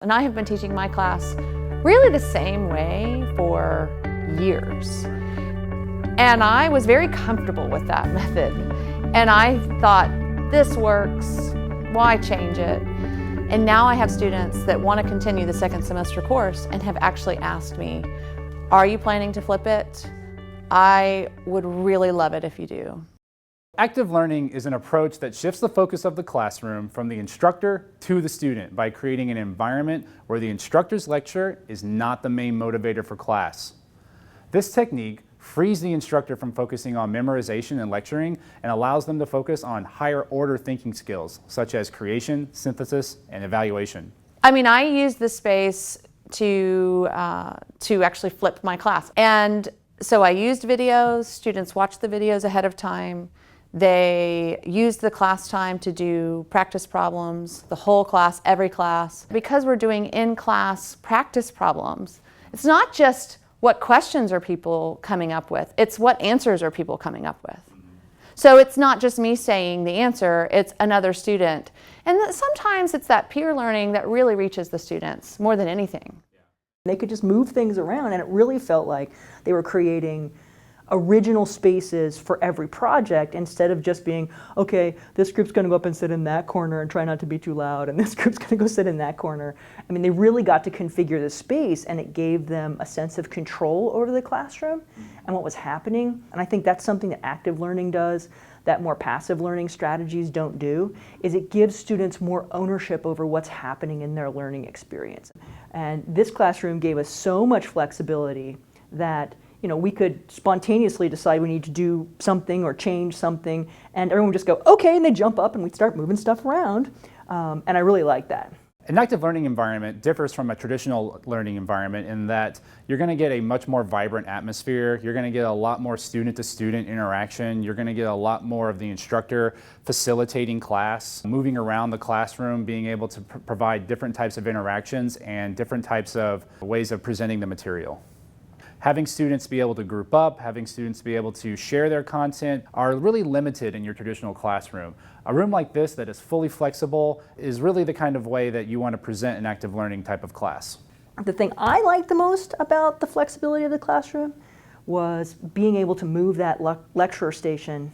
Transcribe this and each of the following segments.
And I have been teaching my class really the same way for years. And I was very comfortable with that method. And I thought, this works, why change it? And now I have students that want to continue the second semester course and have actually asked me, are you planning to flip it? I would really love it if you do. Active learning is an approach that shifts the focus of the classroom from the instructor to the student by creating an environment where the instructor's lecture is not the main motivator for class. This technique frees the instructor from focusing on memorization and lecturing and allows them to focus on higher order thinking skills such as creation, synthesis, and evaluation. I mean, I use this space to actually flip my class. And so I used videos, students watched the videos ahead of time. They used the class time to do practice problems, the whole class, every class. Because we're doing in-class practice problems, it's not just what questions are people coming up with, it's what answers are people coming up with. So it's not just me saying the answer, it's another student. And sometimes it's that peer learning that really reaches the students more than anything. They could just move things around, and it really felt like they were creating original spaces for every project instead of just being, okay, this group's going to go up and sit in that corner and try not to be too loud, and this group's going to go sit in that corner. I mean, they really got to configure the space, and it gave them a sense of control over the classroom and what was happening. And I think that's something that active learning does that more passive learning strategies don't do, is it gives students more ownership over what's happening in their learning experience. And this classroom gave us so much flexibility that we could spontaneously decide we need to do something or change something, and everyone would just go, okay, and they jump up and we'd start moving stuff around. And I really like that. An active learning environment differs from a traditional learning environment in that you're going to get a much more vibrant atmosphere. You're going to get a lot more student-to-student interaction. You're going to get a lot more of the instructor facilitating class, moving around the classroom, being able to provide different types of interactions and different types of ways of presenting the material. Having students be able to group up, having students be able to share their content are really limited in your traditional classroom. A room like this that is fully flexible is really the kind of way that you want to present an active learning type of class. The thing I liked the most about the flexibility of the classroom was being able to move that lecturer station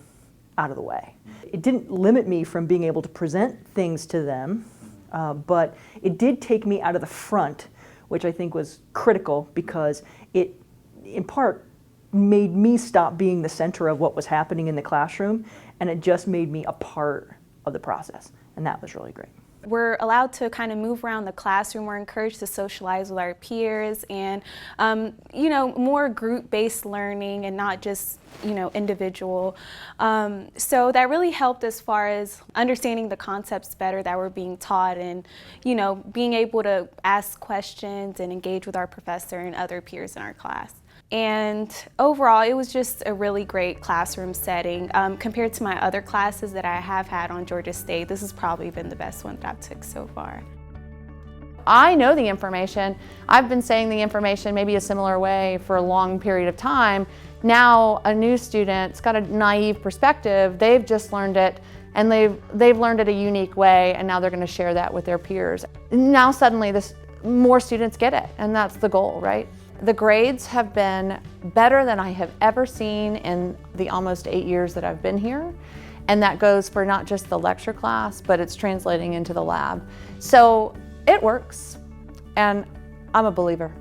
out of the way. It didn't limit me from being able to present things to them, but it did take me out of the front, which I think was critical because it in part made me stop being the center of what was happening in the classroom, and it just made me a part of the process, and that was really great. We're allowed to kind of move around the classroom. We're encouraged to socialize with our peers and, more group-based learning and not just, individual. So that really helped as far as understanding the concepts better that were being taught and, being able to ask questions and engage with our professor and other peers in our class. And overall, it was just a really great classroom setting. Compared to my other classes that I have had on Georgia State, this has probably been the best one that I've took so far. I know the information. I've been saying the information maybe a similar way for a long period of time. Now a new student's got a naive perspective. They've just learned it, and they've learned it a unique way, and now they're going to share that with their peers. Now suddenly more students get it, and that's the goal, right? The grades have been better than I have ever seen in the almost 8 years that I've been here. And that goes for not just the lecture class, but it's translating into the lab. So it works, and I'm a believer.